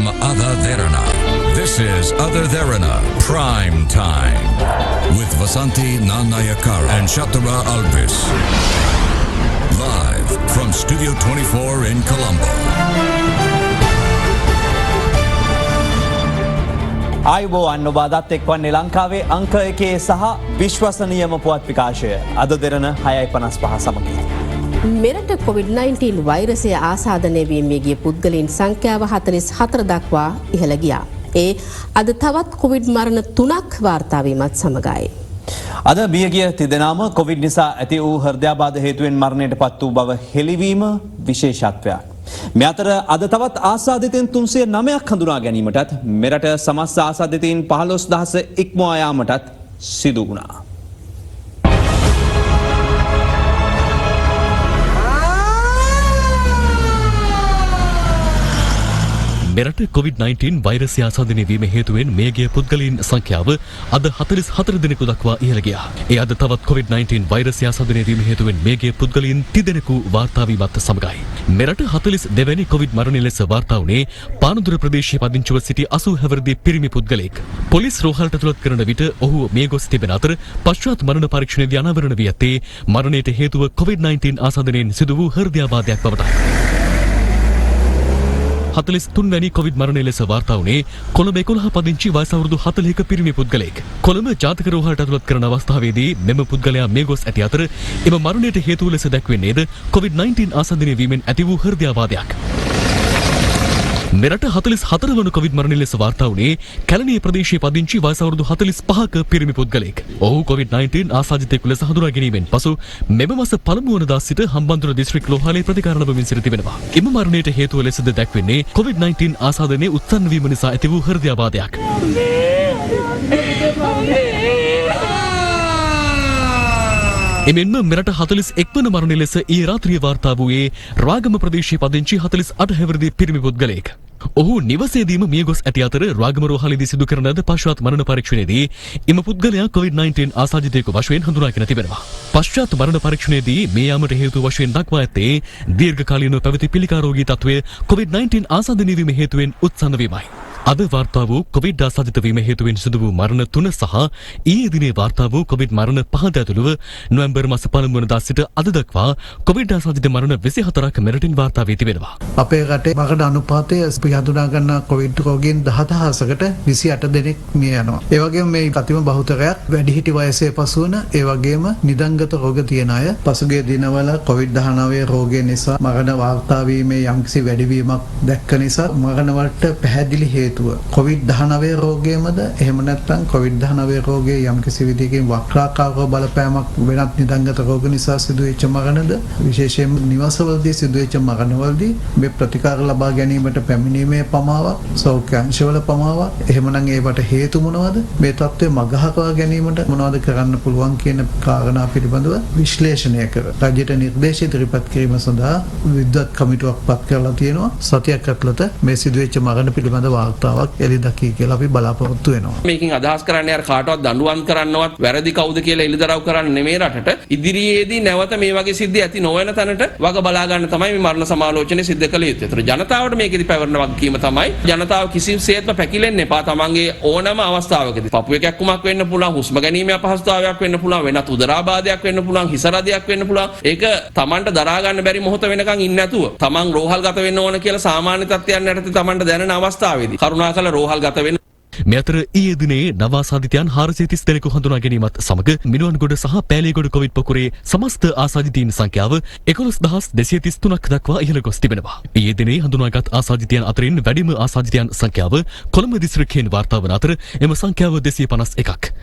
Ada Derana. This is Ada Derana Prime Time with Vasanti Nanayakara and Shatara Alvis. Live from Studio 24 in Colombo. ආයුබෝවන් ඔබ අදත් එක්වන්නේ ලංකාවේ අංක 1 සහ විශ්වසනීයම පුවත් විකාශය අද දෙරණ 6:55 සමගින්. මෙරට COVID-19 වෛරසය ආසාදනය වීමේ ගිය පුද්ගලයන් සංඛ්‍යාව 44 දක්වා ඉහළ ගියා. ඒ අද තවත් COVID මරණ 3ක් වාර්තා වීමත් සමගයි. අද බියගිය තිදෙනාම COVID නිසා ඇති වූ හෘදයාබාධ හේතුවෙන් මරණයට පත් වූ බව හෙළිවීම විශේෂත්වයක්. මේ අතර අද තවත් ආසාදිතයින් 309ක් හඳුනා ගැනීමටත් මෙරට සමස්ත ආසාදිතයින් 15000 ඉක්මවා යාමටත් සිදු වුණා. මෙරට COVID-19 වෛරසය ආසාදනය වීම හේතුවෙන් මියගිය පුද්ගලයන් සංඛ්‍යාව අද 44 දෙනෙකු දක්වා ඉහළ ගියා. ඒ අද තවත් COVID-19 වෛරසය ආසාදනය වීම හේතුවෙන් මියගිය පුද්ගලයන් 30 දෙනෙකු වාර්තා වීමත් සමගයි. මෙරට 42 වැනි COVID මරණ ලෙස වාර්තා වුණේ පානදුර ප්‍රදේශයේ පදිංචිව සිටි 80 හැවිරිදි පිරිමි පුද්ගලයෙක්. පොලිස් රෝහලට ඇතුළත් කරන විට ඔහු මිය ගොස් තිබෙන අතර පශ්චාත් මරණ පරීක්ෂණයේදී අනාවරණ වී ඇත්තේ මරණයට හේතුව COVID-19 ආසාදනයෙන් සිදු වූ හෘදයාබාධයක් බවටයි. 43 වැනි කොවිඩ් මරණය ලෙස වාර්තා වුණේ කොළඹ 11 පදිංචි වයස අවුරුදු 40ක පිරිමි පුද්ගලයෙක්. කොළඹ ජාතික රෝහලට ඇතුළත් කරන අවස්ථාවේදී මෙම පුද්ගලයා මිය ගොස් ඇති අතර එම මරණයට හේතුව ලෙස දැක්වෙන්නේද COVID-19 ආසාදනය වීමෙන් ඇති වූ හෘදයාබාධයක්. මෙරට 44 වන කොවිඩ් මරණ ලෙස වාර්තා වුණේ කැලණිය ප්‍රදේශයේ පදිංචි වයස අවුරුදු 45ක පිරිමි පුද්ගලයෙක්. ඔහු COVID-19 ආසාදිතයෙකු ලෙස හඳුනා ගැනීමෙන් පසු මෙම මාස පළමු වනදා සිට හම්බන්තොට දිස්ත්‍රික් රෝහලේ ප්‍රතිකාර ලැබමින් සිට තිබෙනවා. එම මරණයට හේතුව ලෙසද දැක්වෙන්නේ COVID-19 ආසාදනයේ උත්සන්න වීම නිසා ඇති වූ හෘදයාබාධයක්. එමෙන්ම මෙරට 41 වන මරණ ලෙස ඊයේ රාත්‍රියේ වාර්තා වූයේ රාගම ප්‍රදේශයේ පදිංචි 48 හැවිරිදි පිරිමි පුද්ගලයෙක්. ඔහු නිවසේදීම මිය ගොස් ඇති අතර රාගම රෝහලේදී සිදු කරන ලද පශ්චාත් මරණ පරීක්ෂණයේදී එම පුද්ගලයා COVID-19 ආසාදිතයෙකු වශයෙන් හඳුනාගෙන තිබෙනවා. පශ්චාත් මරණ පරීක්ෂණයේදී මේ යාමට හේතු වශයෙන් දක්වා ඇත්තේ දීර්ඝකාලීනව පැවති පිළිකා රෝගී තත්ත්වය COVID-19 ආසාදනය වීම හේතුවෙන් උත්සන්න වීමයි. අද වාර්තා වූ කොවිඩ් ආසාදිත වීම හේතුවෙන් සිදු වූ මරණ 3 සහ ඊයේ දිනේ වාර්තා වූ කොවිඩ් මරණ 5 ඇතුළුව නොවැම්බර් මාස පළමු වනදා සිට අද දක්වා කොවිඩ් ආසාදිත මරණ 24ක් මෙරටින් වාර්තා වී තිබෙනවා. අපේ රටේ මරණ අනුපාතය හඳුනා ගන්න කොවිඩ් රෝගීන් 10000කට 28 දෙනෙක් මිය යනවා. ඒ වගේම මේ අතිම බහුතරයක් වැඩිහිටි වයසේ පසු වන ඒ වගේම නිදන්ගත රෝග තියෙන අය පසුගිය දිනවල COVID-19 රෝගය නිසා මරණ වාර්තා වීමේ යම්කිසි වැඩිවීමක් දැක්ක නිසා මරණ වලට පැහැදිලි හේතුව COVID-19 රෝගයමද එහෙම නැත්නම් COVID-19 රෝගයේ යම්කිසි විදිහකින් වක්‍රාකාරව බලපෑමක් වෙනත් නිදන්ගත රෝග නිසා සිදුවෙච්ච මරණද විශේෂයෙන්ම නිවසවලදී සිදුවෙච්ච මරණවලදී මේ ප්‍රතිකාර ලබා ගැනීමට පැමිණීමේ පමාවක් සෞඛ්‍ය අංශවල පමාවක් එහෙමනම් ඒවට හේතු මොනවද මේ තත්ත්වය මගහරවා ගැනීමට මොනවද කරන්න පුළුවන් කියන කාරණා පිළිබඳව විශ්ලේෂණය කර රජයට නිර්දේශ ඉදිරිපත් කිරීම සඳහා විද්වත් කමිටුවක් පත් කරලා තියෙනවා. සතියක් ඇතුළත මේ සිදුවෙච්ච මරණ පිළිබඳ වාර්තාවක් එළිදකි කියලා අපි බලාපොරොත්තු වෙනවා. මේකෙන් අදහස් කරන්නේ අර කාටවත් දඬුවම් කරන්නවත් වැරදි කවුද කියලා එළිදරව් කරන්න නෙමෙයි රටට. ඉදිරියේදී නැවත මේ වගේ සිද්ධි ඇති නොවන තැනට වග බලා ගන්න තමයි මේ මරණ සමාලෝචනය සිද්ධ කළ යුත්තේ. ඒතර ජනතාවට මේකෙදි පැවරන වගකීම තමයි ජනතාව කිසිසේත්ම පැකිලෙන්න එපා. තමන්ගේ ඕනම අවස්ථාවකදී පපුවේ කැක්කුමක් වෙන්න පුළුවන්, හුස්ම ගැනීමේ අපහසුතාවයක් වෙන්න පුළුවන්, වෙනත් උදරාබාධයක් වෙන්න පුළුවන්, හිස රදයක් වෙන්න පුළුවන්. ඒක තමන්ට දරා ගන්න බැරි මොහොත වෙනකන් ඉන්නේ නැතුව තමන් රෝහල්ගත වෙන්න ඕන කියලා සාමාන්‍ය තත්ත්වයන් යටතේ තමන්ට දැනෙන අවස්ථාවේදී කරුණාකර රෝහල් ගත වෙන්න. මේ අතර ඊයේ දිනේ නව ආසාදිතයන් 430 දෙනෙකු හඳුනා ගැනීමත් සමග මිනුවන්ගොඩ සහ පෑලියගොඩ කොවිඩ් පොකුරේ සමස්ත ආසාදිතයින් සංඛ්‍යාව 11223ක් දක්වා ඉහළ ගොස් තිබෙනවා. ඊයේ දිනේ හඳුනාගත් ආසාදිතයන් අතරින් වැඩිම ආසාදිතයන් සංඛ්‍යාව කොළඹ දිස්ත්‍රික්කයෙන් වාර්තා වන අතර එම සංඛ්‍යාව 251ක්.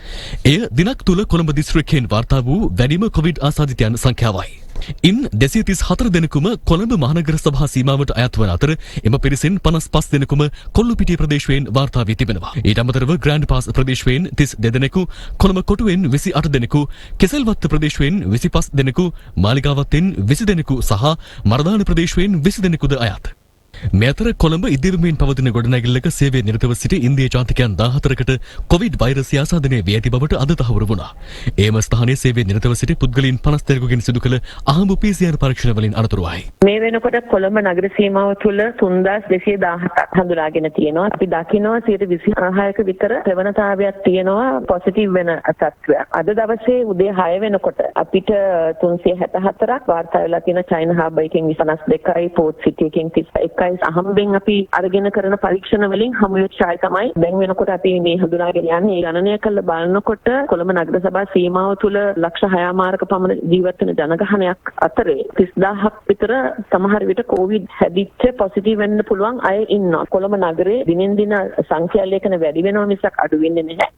එය දිනක් තුල කොළඹ දිස්ත්‍රික්කයෙන් වාර්තා වූ වැඩිම කොවිඩ් ආසාදිතයන් සංඛ්‍යාවයි. ඉන් 234 දෙනෙකුම කොළඹ මහනගර සභා සීමාවට අයත් වන අතර එම පිරිසෙන් 55 දෙනෙකුම කොල්ලුපිටිය ප්‍රදේශයෙන් වාර්තා වී තිබෙනවා. ඊට අමතරව ග්‍රෑන්ඩ් පාස් ප්‍රදේශයෙන් 32 දෙනෙකු, කොළඹ කොටුවෙන් 28 දෙනෙකු, කෙසල්වත්ත ප්‍රදේශයෙන් 25 දෙනෙකු, මාලිගාවත්තෙන් 20 දෙනෙකු සහ මරදාන ප්‍රදේශයෙන් 20 දෙනෙකුද අයත්. මේ අතර කොළඹ ඉදිරිමින් පවතින ගොඩනැගිල්ලක සේවයේ නිරතව සිටි ඉන්දියා ජාතිකයන් 14කට කොවිඩ් වෛරසය ආසාදනය වී ඇති බවට අද තහවුරු වුණා. එම ස්ථානයේ සේවයේ නිරතව සිටි පුද්ගලයන් 50 දෙනෙකුගෙන් සිදු කළ අහඹු PCR පරීක්ෂණ වලින් අනතුරුවයි. මේ වෙනකොට කොළඹ නගර සීමාව තුළ 3217ක් හඳුනාගෙන තියෙනවා. අපි දකිනවා 126ක විතර ප්‍රවණතාවයක් තියෙනවා පොසිටිව් වෙන තත්ත්වයක්. අද දවසේ උදේ 6 වෙනකොට අපිට 374ක් වාර්තා වෙලා තියෙන චයිනා හබ් එකෙන් 52යි පෝට් සිටි එකෙන් 31යි අහම්බෙන් අපි අරගෙන කරන පරීක්ෂණ වලින් හමු වෙච්ච අය තමයි දැන් වෙනකොට අපි මේ හඳුනාගෙන යන්නේ. ගණනය කරලා බලනකොට කොළඹ නගර සභා සීමාව තුළ ලක්ෂ 6මාරක පමණ ජීවත් වෙන ජනගහනයක් අතරේ 30000ක් විතර සමහර විට කොවිඩ් හැදිච්ච පොසිටිව් වෙන්න පුළුවන් අය ඉන්නවා. කොළඹ නගරේ දිනෙන් දින සංඛ්‍යා ලේඛන වැඩි වෙනවා මිසක් අඩු වෙන්නේ නැහැ.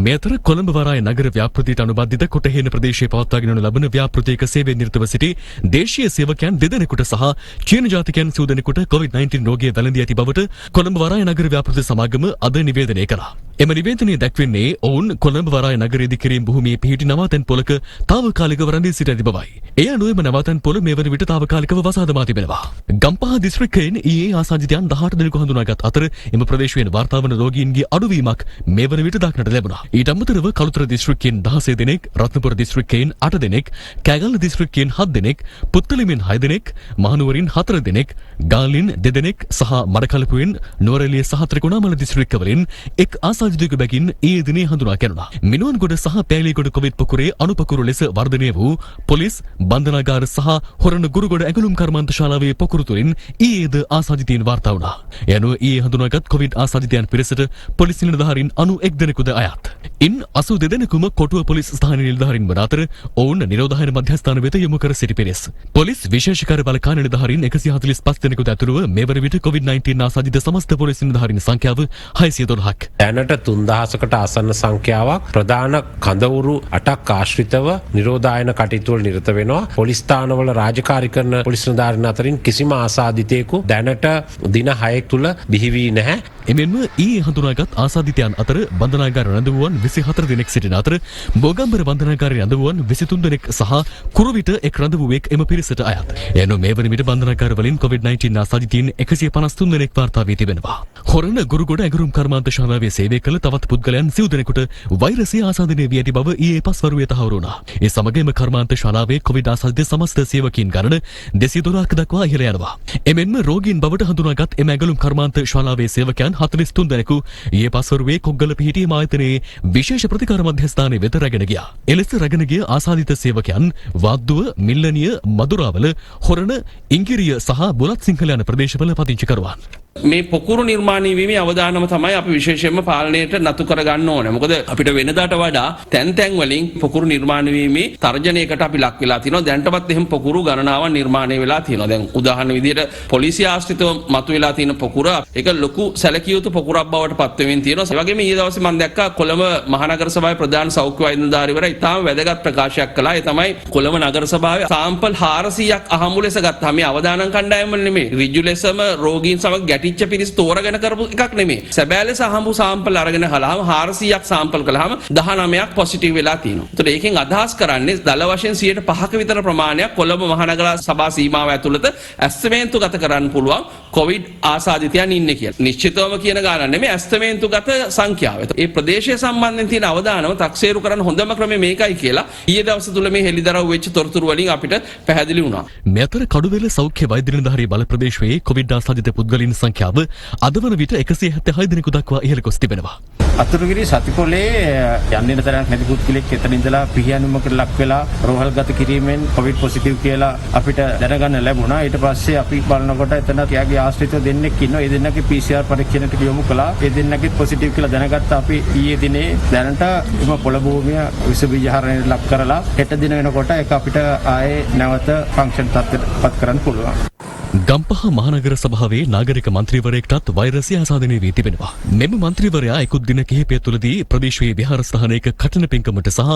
මේ අතර කොළඹ වරාය නගර ව්‍යාපෘතියට අනුබද්ධිත කොටහේන ප්‍රදේශයේ පවත්වාගෙන යනු ලබන ව්‍යාපෘතියක සේවයේ නිරතව සිටි දේශීය සේවකයන් දෙදෙනෙකුට සහ චීන ජාතිකයන් සූදෙනෙකුට COVID-19 රෝගය වැළඳී ඇති බවට කොළඹ වරාය නගර ව්‍යාපෘති සමාගම අද නිවේදනය කළා. එම නිවේදනයේ දැක්වෙන්නේ ඔවුන් කොළඹ වරාය නගරයේ ඉදිකිරීම් භූමියේ පිහිටි නවාතැන් පොලක තාවකාලිකව රැඳී සිට ඇති බවයි. ඒ අනුවම නවාතැන් පොල මේ වන විට තාවකාලිකව වසා දමා තිබෙනවා. ගම්පහ දිස්ත්‍රික්කයෙන් ඊයේ ආසාදිතයන් 18 දෙනෙකු හඳුනාගත් අතර එම ප්‍රදේශයෙන් වාර්තා වන රෝගීන්ගේ අඩුවීමක් මේ වන විට දක්නට ලැබුණා. ඊට අමතරව කළුතර දිස්ත්‍රික්කයෙන් 16 දෙනෙක්, රත්නපුර දිස්ත්‍රික්කයෙන් 8 දෙනෙක්, කෑගල්ල දිස්ත්‍රික්කයෙන් 7 දෙනෙක්, පුත්තලමින් 6 දෙනෙක්, මහනුවරින් 4 දෙනෙක්, ගාල්ලින් 2 දෙනෙක් සහ මඩකලපුවෙන් නුවරඑළිය සහ ත්‍රිකුණාමල දිස්ත්‍රික්කවලින් එක් ආසාදිතයෙකු බැගින් ඊයේ දිනේ හඳුනා ගැනුණා. මිනුවන්ගොඩ සහ පෑලියගොඩ කොවිඩ් පොකුරේ අනුපකුරු ලෙස වර්ධනය වූ පොලිස් බන්ධනාගාර සහ හොරණ ගුරුගොඩ ඇගලුම් කර්මාන්ත ශාලාවේ පොකුරු තුලින් ඊයේද ආසාදිතයින් වාර්තා වුණා. ඒ අනුව ඊයේ හඳුනාගත් කොවිඩ් ආසාදිතයන් පිරිසට පොලිස් නිලධාරීන් 91 දෙනෙකුද අයත්. ඉන් 82 දෙනෙකුම කොටුව පොලිස් ස්ථානයේ නිලධාරීන් වන අතර ඔවුන් නිරෝධායන මධ්‍යස්ථාන වෙත යොමු කර සිටි පිරිස්. පොලිස් විශේෂ කාර්ය බළකාය නිලධාරීන් 145 දෙනෙකුට ඇතුළුව මේ වන විට COVID-19 ආසාදිත සමස්ත පොලිස් නිලධාරීන් සංඛ්‍යාව 612ක්. දැනට 3000කට ආසන්න සංඛ්‍යාවක් ප්‍රධාන කඳවුරු 8ක් ආශ්‍රිතව නිරෝධායන කටයුතු වල නිරත වෙනවා. පොලිස් ස්ථානවල රාජකාරී කරන පොලිස් නිලධාරීන් අතරින් කිසිම ආසාදිතයෙකු දැනට දින 6 තුල බිහි වී නැහැ. එමෙන්ම ඊයේ හඳුනාගත් ආසාදිතයන් අතර බන්ධනාගාර රැඳවුවන් 24 දෙනෙක් සිටින අතර බෝගම්බර බන්ධනාගාරයේ රැඳවුවන් 23 දෙනෙක් සහ කුරුවිට එක් රැඳවුවෙක් එම පිරිසට අයත්. එනු මේ වන විට බන්ධනාගාර වලින් COVID-19 ආසාදිතයින් 153 දෙනෙක් වාර්තා වී තිබෙනවා. හොරණ ගුරුගොඩ ඇගරුම් කර්මාන්ත ශාලාවේ සේවය කළ තවත් පුද්ගලයන් 90 දෙනෙකුට වෛරසය ආසාදනය වී ඇති බව ඊයේ පස්වරුවේ තහවුරු වුණා. ඒ සමගම කර්මාන්ත ශාලාවේ COVID ආසාදිත සමස්ත සේවකීන් ගණන 212ක දක්වා ඉහළ යනවා. එමෙන්ම රෝගීන් බවට හඳුනාගත් එම ඇගලුම් කර්මාන්ත ශාලාවේ සේවකයන් 43 දෙනෙකු ඊයේ පස්වරුවේ කොග්ගල පිහිටි මායතනයේ විශේෂ ප්‍රතිකාර මධ්‍යස්ථානයේ වෙත රැගෙන ගියා. එලෙස රැගෙන ගිය ආසාදිත සේවකයන් වාද්දුව, මිල්ලනිය, මදුරාවල, හොරණ, ඉංගිරිය සහ බුලත් සිංහල යන ප්‍රදේශවල පදිංචි කරුවන්. මේ පොකුරු නිර්මාණය වීමේ අවදානම තමයි අපි විශේෂයෙන්ම පාලනයට නතු කරගන්න ඕනේ. මොකද අපිට වෙනදාට වඩා තැන් වලින් පොකුරු නිර්මාණය වීමේ තර්ජනයකට අපි ලක් වෙලා තිනවා. දැනටමත් එහෙම පොකුරු ගණනාවක් නිර්මාණය වෙලා තියෙනවා. දැන් උදාහරණ විදිහට පොලිසිය ආශ්‍රිතව මතුවලා තියෙන පොකුර ඒක ලොකු සැලකිය යුතු පොකුරක් බවට පත් වෙමින් තියෙනවා. ඒ වගේම ඊයේ දවසේ මම දැක්කා කොළඹ මහනගර සභාවේ ප්‍රධාන සෞඛ්‍ය වෛද්‍ය නිලධාරීවරයා ඉතාම වැදගත් ප්‍රකාශයක් කළා. ඒ තමයි කොළඹ නගර සභාවේ සාම්පල් 400ක් අහඹු ලෙස ගත්තා. මේ අවදානම් කණ්ඩායම වල නෙමෙයි. ඍජු ලෙසම රෝගීන් සමග ගැටිච්ච පිරිස් තෝරගෙන කරපු එකක් නෙමෙයි. සැබෑ ලෙස අහඹු සාම්පල් අරගෙන කළාම 400ක් සාම්පල් කළාම 19ක් පොසිටිව් වෙලා තියෙනවා. ඒතකොට ඒකෙන් අදහස් කරන්නේ දල වශයෙන් 5% විතර ප්‍රමාණයක් කොළඹ මහනගර සභා සීමාව ඇතුළත ඇස්තමේන්තුගත කරන්න පුළුවන් කොවිඩ් ආසාදිතයන් ඉන්නේ කියලා. නිශ්චිතවම කියන ගානක් නෙමෙයි ඇස්තමේන්තුගත සංඛ්‍යාව. ඒ ප්‍රදේශය සම්බන්ධයෙන් තියෙන අවදානම තක්සේරු කරන්න හොඳම ක්‍රමය මේකයි කියලා ඊයේ දවස් තුල මේ හෙළිදරව් වෙච්ච තොරතුරු වලින් අපිට පැහැදිලි වුණා. මේ අතර කඩුවෙල සෞඛ්‍ය වෛද්‍ය නිලධාරී බල ප්‍රදේශයේ කොවිඩ් ආසාදිත පුද්ගලයන් සංඛ්‍යාව අද වන විට 176 දෙනෙකු දක්වා ඉහළ ගොස් තිබෙනවා. අතුරුගිරි සතිපොලේ යන්නේ තරක් නැති පුද්ගලෙක් එතන ඉඳලා පිහියනුමකට ලක් වෙලා රෝහල්ගත කිරීමෙන් කොවිඩ් පොසිටිව් කියලා අපිට දැනගන්න ලැබුණා. ඊට පස්සේ අපි බලනකොට එතන එයාගේ ආශ්‍රිතව දෙන්නෙක් ඉන්නවා. ඒ දෙන්නගේ PCR පරීක්ෂණයට යොමු කළා. ඒ දෙන්නගේ පොසිටිව් කියලා දැනගත්තා. අපි ඊයේ දිනේ දැනට එම පොළ භූමිය විස බීජහරණයට ලක් කරලා හෙට දින වෙනකොට ඒක අපිට ආයේ නැවත ෆන්ක්ෂන් තත්ත්වයට පත් කරන්න පුළුවන්. ගම්පහ මහනගර සභාවේ නාගරික මන්ත්‍රීවරයෙක්ටත් වෛරසය ආසාදනය වී තිබෙනවා. මෙම මන්ත්‍රීවරයා ඉකුත් දින කිහිපය තුළදී ප්‍රදේශයේ විහාරස්ථානයක කඨින පින්කමට සහ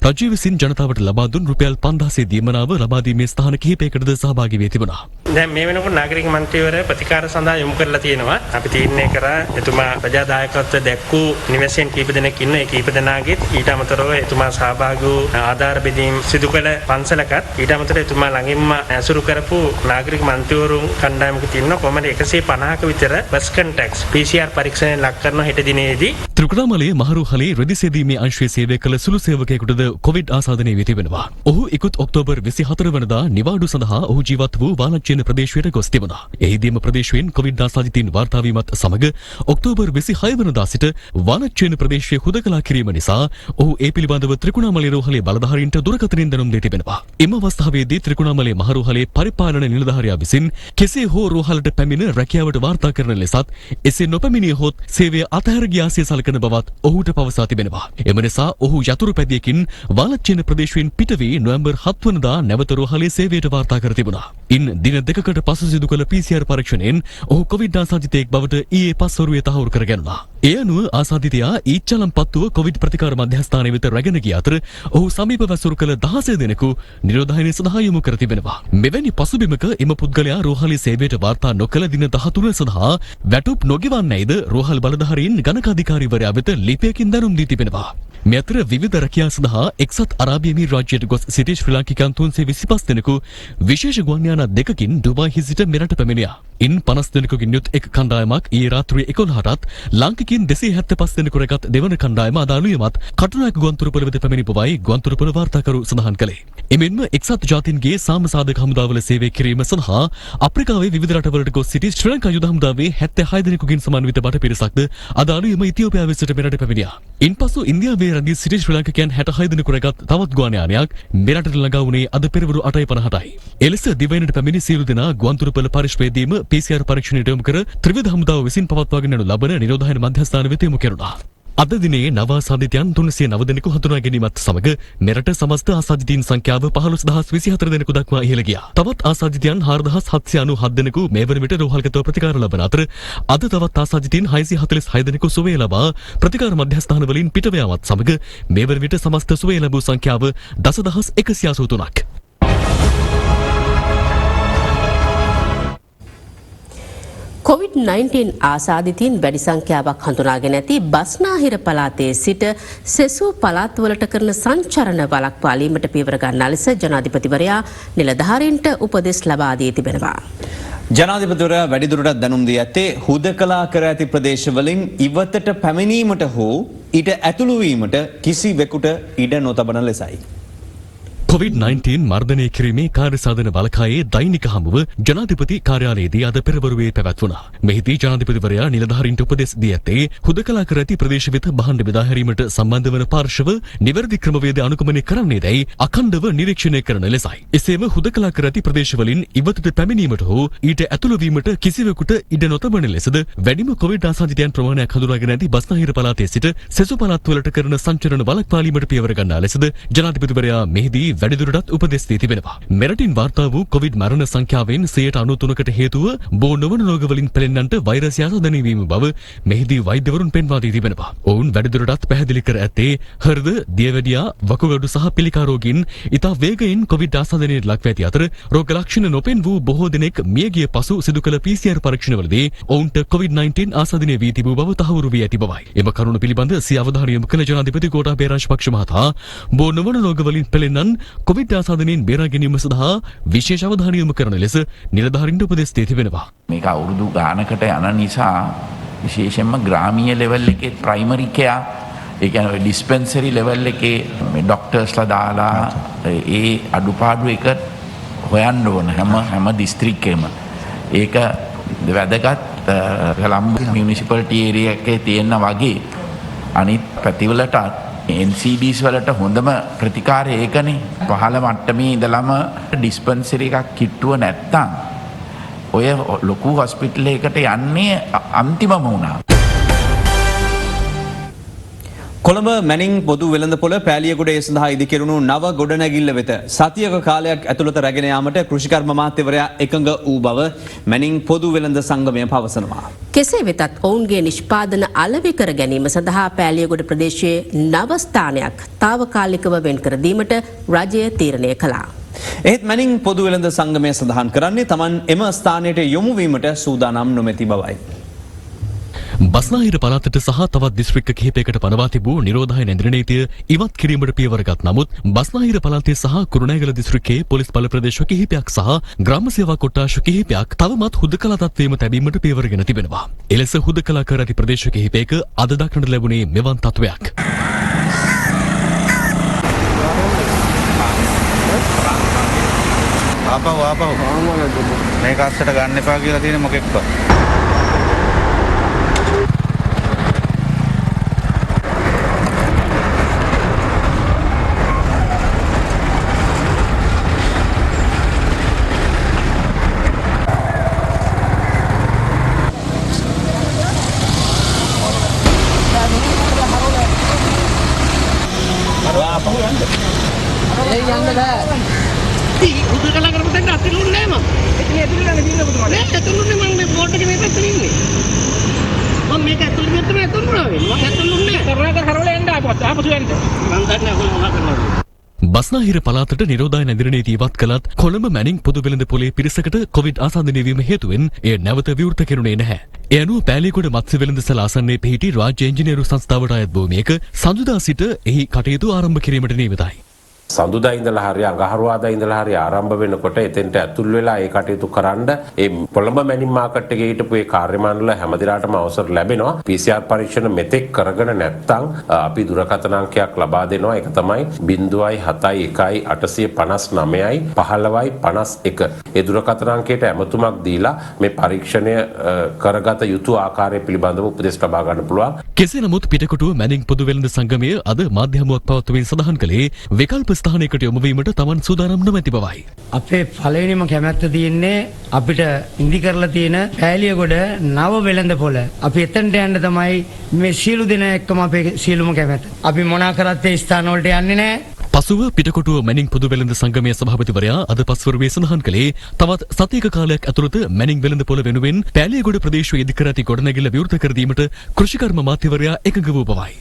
රජය විසින් ජනතාවට ලබා දුන් රුපියල් 5000 දීමනාව ලබා දීමේ ස්ථාන කිහිපයකටද සහභාගී වී තිබුණා. දැන් මේ වෙනකොට නාගරික මන්ත්‍රීවරයා ප්‍රතිකාර සඳහා යොමු කරලා තියෙනවා. අපි තීරණය කරා එතුමා ප්‍රජාදායකත්වය දැක්වූ නිවසෙන් කීප දෙනෙක් ඉන්න ඒ කීප දෙනාගෙත් ඊට අමතරව එතුමා සහභාගී වූ ආධාර බෙදීම් සිදු කළ පන්සලකත් ඊට අමතරව එතුමා ළඟින්ම ඇසුරු කරපු නාගරික මන්ත්‍රීවරු වෛද්‍යවරුන් කණ්ඩායමක තියෙනවා කොහමද 150ක විතර බස් කන්ටැක්ට්ස් PCR පරීක්ෂණයෙන් ලක් කරන හෙට දිනේදී ත්‍රිකුණාමලයේ මහරෝහලේ රෙදිසේදීමේ අංශයේ සේවය කළ සුළු සේවකයෙකුටද කොවිඩ් ආසාදනය වී තිබෙනවා. ඔහු ඉකුත් ඔක්තෝබර් 24 වනදා නිවාඩු සඳහා ඔහු ජීවත් වූ වාලච්චේන ප්‍රදේශයට ගොස් තිබුණා. එහිදීම ප්‍රදේශයෙන් කොවිඩ් ආසාදිතයින් වාර්තා වීමත් සමග ඔක්තෝබර් 26 වනදා සිට වාලච්චේන ප්‍රදේශයේ හුදකලා කිරීම නිසා ඔහු ඒ පිළිබඳව ත්‍රිකුණාමලයේ රෝහලේ බලධාරීන්ට දුරකථනින් දැනුම් දී තිබෙනවා. එම අවස්ථාවේදී ත්‍රිකුණාමලයේ මහරෝහලේ පරිපාලන නිලධාරියා විසින් කෙසේ හෝ රෝහලට පැමිණ රැකියාවට වාර්තා කරන ලෙසත් එසේ නොපැමිණියහොත් සේවය අතහැර ගියාසේ සලකන බවත් ඔහුට පවසා තිබෙනවා. එම නිසා ඔහු යතුරු පැදියකින් වාලච්චේන ප්‍රදේශයෙන් පිට වී නොවැම්බර් 7 වනදා නැවත රෝහලේ සේවයට වාර්තා කර තිබුණා. ඉන් දින දෙකකට පසු සිදු කළ PCR පරීක්ෂණයෙන් ඔහු කොවිඩ් ආසාදිතයෙක් බවට ඊයේ පස්වරුවේ තහවුරු කර ගැනුණා. ඒ අනුව ආසාදිතයා ඊච්චලම්පත්තුව කොවිඩ් ප්‍රතිකාර මධ්‍යස්ථානය වෙත රැගෙන ගිය අතර ඔහු සමීප වැසුරු කළ 16 දෙනෙකු නිරෝධායනය සඳහා යොමු කර තිබෙනවා. මෙවැනි පසුබිමක එම පුද්ගලයා රෝහලේ සේවයට වාර්තා නොකළ දින 13 සඳහා වැටුප් නොගෙවන්නේද රෝහල් බලධාරීන් ගණකාධිකාරීවරයා වෙත ලිපියකින් දැනුම් දී තිබෙනවා. මේ අතර විවිධ රැකියා සඳහා එක්සත් අරාබි එමිරාජ්‍යයට ගොස් සිටි ශ්‍රී ලාංකිකයන් 325 දෙනෙකු විශේෂ ගුවන් යාන දෙකකින් ඩුබායි සිට මෙරට පැමිණියා. ඉන් 50 දෙනෙකුගෙන් යුත් එක් කණ්ඩායමක් ඊයේ රාත්‍රියේ 11ටත් ලාංකිකයන් 275 දෙනෙකු රැගත් දෙවන කණ්ඩායම අද අලුයමත් කටුනායක ගුවන්තොටුපළ වෙත පැමිණි බවයි ගුවන්තොටුපළ වාර්තාකරු සඳහන් කළේ. එමෙන්ම එක්සත් ජාතීන්ගේ සාමසාධක හමුදාවල සේවය කිරීම සඳහා අප්‍රිකාවේ විවිධ රටවලට ගොස් සිටි ශ්‍රී ලංකා යුද හමුදාවේ 76 දෙනෙකුගෙන් සමන්විත බට පිරිසක්ද අද අලුයම ඉතියෝපියාව සිට මෙරට පැමිණියා. ඉන්පසු ඉන්දියාවේ රැඳී සිටි ශ්‍රී ලාංකිකයන් 66 දෙනෙකු රැගත් තවත් ගුවන් යානයක් මෙරටට ළඟා වුණේ අද පෙරවරු 8:50යි. එලෙස දිවයිනට පැමිණි සියලු දෙනා ගුවන්තොටුපළ පරිශ්‍රයේදීම PCR පරීක්ෂණයට යොමු කර ත්‍රිවිධ හමුදාව විසින් පවත්වාගෙන යනු ලබන නිරෝධායන මධ්‍යස්ථාන වෙත යොමු කෙරුණා. අද දිනේ නව ආසාදිතයන් 309 දෙනෙකු හඳුනා ගැනීමත් සමග මෙරට සමස්ත ආසාදිතයින් සංඛ්‍යාව 15024 දෙනෙකු දක්වා ඉහළ ගියා. තවත් ආසාදිතයන් 4797 දෙනෙකු මේ වන විට රෝහල්ගතව ප්‍රතිකාර ලබන අතර අද තවත් ආසාදිතයින් 646 දෙනෙකු සුවය ලබා ප්‍රතිකාර මධ්‍යස්ථාන වලින් පිටව යාමත් සමග මේ වන විට සමස්ත සුවය ලැබූ සංඛ්‍යාව 10183ක්. COVID-19 ආසාදිතයින් වැඩි සංඛ්‍යාවක් හඳුනාගෙන ඇති බස්නාහිර පළාතේ සිට සෙසු පළාත්වලට කරන සංචරණ වළක්වාලීමට පියවර ගන්නා ලෙස ජනාධිපතිවරයා නිලධාරීන්ට උපදෙස් ලබා දී තිබෙනවා. ජනාධිපතිවරයා වැඩිදුරටත් දැනුම් දී ඇත්තේ හුදකලා කර ඇති ප්‍රදේශවලින් ඉවතට පැමිණීමට හෝ ඊට ඇතුළු වීමට කිසිවෙකුට ඉඩ නොතබන ලෙසයි. COVID-19 මර්ධනය කිරීමේ කාර්යසාධන බලකායේ දෛනික හමුව ජනාධිපති කාර්යාලයේදී අද පෙරවරුවේ පැවැත්වුණා. මෙහිදී ජනාධිපතිවරයා නිලධාරීන්ට උපදෙස් දී ඇත්තේ හුදකලා කර ඇති ප්‍රදේශ වෙත භාණ්ඩ බෙදා හැරීමට සම්බන්ධ වන පාර්ශව නිවැරදි ක්‍රමවේද අනුගමනය කරන්නේදැයි අඛණ්ඩව නිරීක්ෂණය කරන ලෙසයි. එසේම හුදකලා කර ඇති ප්‍රදේශවලින් ඉවතට පැමිණීමට හෝ ඊට ඇතුළු වීමට කිසිවෙකුට ඉඩ නොතබන ලෙසද වැඩිම කොවිඩ් ආසාදිතයන් ප්‍රමාණයක් හඳුනාගෙන ඇති බස්නාහිර පළාතේ සිට සෙසු පළාත්වලට කරන සංචරණ වළක්වාලීමට පියවර ගන්නා ලෙසද ජනාධිපතිවරයා මෙහිදී වැඩිදුරටත් උපදෙස් දී තිබෙනවා. මෙරටින් වාර්තා වූ කොවිඩ් මරණ සංඛ්‍යාවෙන් 93%කට හේතුව බෝ නොවන රෝගවලින් පෙළෙන්නන්ට වෛරසය ආසාදනය වීම බව මෙහිදී වෛද්‍යවරුන් පෙන්වා දී තිබෙනවා. ඔවුන් වැඩිදුරටත් පැහැදිලි කර ඇත්තේ හෘද, දියවැඩියා, වකුගඩු සහ පිළිකා රෝගීන් ඉතා වේගයෙන් කොවිඩ් ආසාදනයට ලක්ව ඇති අතර රෝග ලක්ෂණ නොපෙන් වූ බොහෝ දෙනෙක් මියගිය පසු සිදු කළ PCR පරීක්ෂණවලදී ඔවුන්ට COVID-19 ආසාදනය වී තිබූ බව තහවුරු වී ඇති බවයි. එම කරුණ පිළිබඳ සිය අවධානය යොමු කළ ජනාධිපති ගෝඨාභය රාජපක්ෂ මහතා බෝ නොවන රෝගවලින් පෙළෙන්නන් කොවිඩ් ආසාදනයෙන් බේරා ගැනීම සඳහා විශේෂ අවධානය යොමු කරන ලෙස නිලධාරීන්ට උපදෙස් දී තිබෙනවා. මේක අවුරුදු ගානකට යන නිසා විශේෂයෙන්ම ග්‍රාමීය ලෙවල් එකේ ප්‍රයිමරි කෙයා ඒ කියන්නේ ඩිස්පෙන්සරි ලෙවල් එකේ මේ ડોක්ටර්ස්ලා දාලා ඒ අඩුපාඩු එක හොයන්න ඕන හැම දිස්ත්‍රික්කෙම. ඒක වැදගත් කොළඹ මියුනිසිපැලිටි ඒරියා එකේ තියෙන වගේ අනිත් පැතිවලට NCDs වලට හොඳම ප්‍රතිකාරය ඒකනේ. පහළ මට්ටමේ ඉඳලම ඩිස්පෙන්සරි එකක් කිට්ටුව නැත්තම් ඔය ලොකු හොස්පිටල් එකකට යන්නේ අන්තිමම වුණා. කොළඹ මැනින් පොදු වෙළඳපොළ පෑලියගොඩ ඒ සඳහා ඉදිකෙරුණු නව ගොඩනැගිල්ල වෙත සතියක කාලයක් ඇතුළත රැගෙන යාමට කෘෂිකර්ම අමාත්‍යවරයා එකඟ වූ බව මැනින් පොදු වෙළඳ සංගමය පවසනවා. කෙසේ වෙතත් ඔවුන්ගේ නිෂ්පාදන අලෙවි කර ගැනීම සඳහා පෑලියගොඩ ප්‍රදේශයේ නව ස්ථානයක් తాවකාලිකව වෙන් කර දීමට රජය තීරණය කළා. එහෙත් මැනින් පොදු වෙළඳ සංගමය සඳහන් කරන්නේ තමන් එම ස්ථානයට යොමු වීමට සූදානම් නොමැති බවයි. බස්නාහිර පළාතට සහ තවත් දිස්ත්‍රික්ක කිහිපයකට පනවා තිබූ නිරෝධායන ඉන්ද්‍ර නීතිය ඉවත් කිරීමට පියවරගත් නමුත් බස්නාහිර පළාතේ සහ කුරුණෑගල දිස්ත්‍රික්කයේ පොලිස් බල ප්‍රදේශ කිහිපයක් සහ ග්‍රාම සේවා කොට්ටාශ කිහිපයක් තවමත් හුදකලා තත්වයේම තැබීමට පියවරගෙන තිබෙනවා. එලෙස හුදකලා කර ඇති ප්‍රදේශ කිහිපයක අද දක්නට ලැබුණේ මෙවන් තත්වයක්. ආපහු මේක අස්සට ගන්න එපා කියලා තියෙන මොකෙක්ද? බස්නාහිර පළාතට නිරෝධායන ඉන්ද්‍ර නීතිය ඉවත් කළත් කොළඹ මැනින් පොදු වෙළඳ පොලේ පිරිසකට කොවිඩ් ආසාදනය වීම හේතුවෙන් එය නැවත විවෘත කෙරුණේ නැහැ. ඒ අනුව පෑලියගොඩ මත්ස්‍ය වෙළඳසැල ආසන්නයේ පිහිටි රාජ්‍ය ඉංජිනේරු සංස්ථාවට අයත් භූමියක සඳුදා සිට එහි කටයුතු ආරම්භ කිරීමට නියමිතයි. සඳුදා ඉඳලා හරි අඟහරුවාදා ඉඳලා හරි ආරම්භ වෙනකොට එතෙන්ට ඇතුල් වෙලා ඒ කටයුතු කරන්න ඒ කොළඹ මැනින් මාකට් එකේ හිටපු ඒ කාර්ය මණ්ඩල හැමදිනාටම අවසර ලැබෙනවා. PCR පරීක්ෂණ මෙතෙක් කරගෙන නැත්නම් අපි දුරකථන අංකයක් ලබා දෙනවා. ඒක තමයි 07158591551. ඒ දුරකථන අංකයට ඇමතුමක් දීලා මේ පරීක්ෂණය කරගත යුතු ආකාරය පිළිබඳව උපදෙස් ලබා ගන්න පුළුවන්. කෙසේ නමුත් පිටකොටුව මැනින් පොදු වෙළඳ සංගමය අද මාධ්‍ය හමුවක් පවත්වමින් සඳහන් කළේ විකල්ප ස්ථානයකට යොමු වීමට තමන් සූදානම් නොමැති බවයි. අපේ පළවෙනිම කැමැත්ත තියෙන්නේ අපිට ඉදි කරලා තියෙන පෑලියගොඩ නව වෙළඳ පොළ. අපි එතනට යන්න තමයි මේ සියලු දෙනා එක්කම අපේ සියලුම කැමැත්ත. අපි මොනා කරත් ඒ ස්ථාන වලට යන්නේ නැහැ. පසුව පිටකොටුව මැනින් පොදු වෙළඳ සංගමයේ සභාපතිවරයා අද පස්වරුවේ සඳහන් කළේ තවත් සතියක කාලයක් ඇතුළත මැනින් වෙළඳ පොළ වෙනුවෙන් පෑලියගොඩ ප්‍රදේශයේ ඉදි කර ඇති ගොඩනැගිල්ල විවෘත කර දීමට කෘෂිකර්ම මාත්‍යවරයා එකඟ වූ බවයි.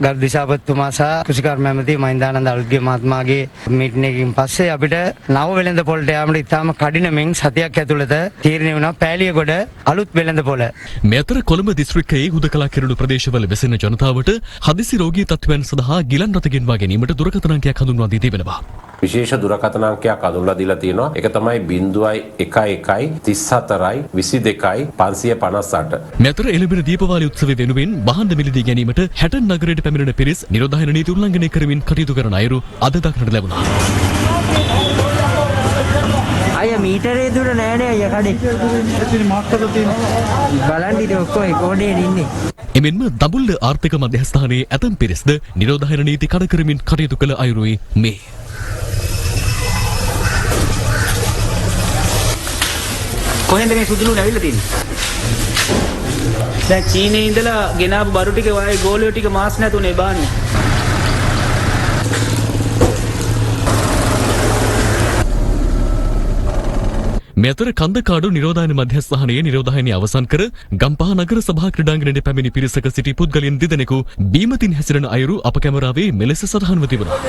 ගරු දිසාපතිතුමා සහ කෘෂිකර්ම ඇමති මහින්දානන්ද අලුත්ගේ මහත්මයාගේ මීටින් එකකින් පස්සේ අපිට නව වෙළඳ පොළට යාමට ඉතාම කඩිනමින් සතියක් ඇතුළත තීරණය වුණා පෑලියගොඩ අලුත් වෙළඳ පොළ. මේ අතර කොළඹ දිස්ත්‍රික්කයේ හුදකලා කෙරළු ප්‍රදේශවල වෙසෙන ජනතාවට හදිසි රෝගී තත්ත්වයන් සඳහා ගිලන් රථ ගෙන්වා ගැනීමට දුරකථන අංකයක් හඳුන්වා දී තිබෙනවා. විශේෂ දුරකථන අංකයක් හඳුන්වලා දීලා තියෙනවා. ඒක තමයි 011 32 558. මේ අතර එළඹෙන දීපවාලි උත්සවය වෙනුවෙන් බහන්න මිලදී ගැනීමට හැටන් නගරයට පැමිණෙන පිරිස් නිරෝධායන නීති උල්ලංඝනය කරමින් කටයුතු කරන අයුරු අද දක්නට ලැබුණා. අය මීටරේ දුර නෑනේ අය කඩේ. බලන්න ඉතින් ඔක්කොම ඒකෝඩේ ඉන්නේ. එමෙන්ම දඹුල්ල ආර්ථික මධ්‍යස්ථානයේ ඇතම් පිරිස්ද නිරෝධායන නීති කඩ කරමින් කටයුතු කළ අයුරුයි මේ. කොහෙන්ද මේ සුදුලුන ඇවිල්ලා තියෙන්නේ? දැන් චීනේ ඉඳලා ගෙනාවු බරු ටික වගේ ගෝලියෝ ටික මාස් නැතුනේ බාන්නේ. මේ අතර කන්දකාඩු නිරෝධායන මධ්‍යස්ථානයේ නිරෝධායනය අවසන් කර ගම්පහ නගර සභා ක්‍රීඩාංගණයට පැමිණි පිරිසක සිටි පුද්ගලයන් දෙදෙනෙකු බීමතින් හැසිරෙන අයුරු අප කැමරාවේ මෙලෙස සටහන්ව තිබුණා.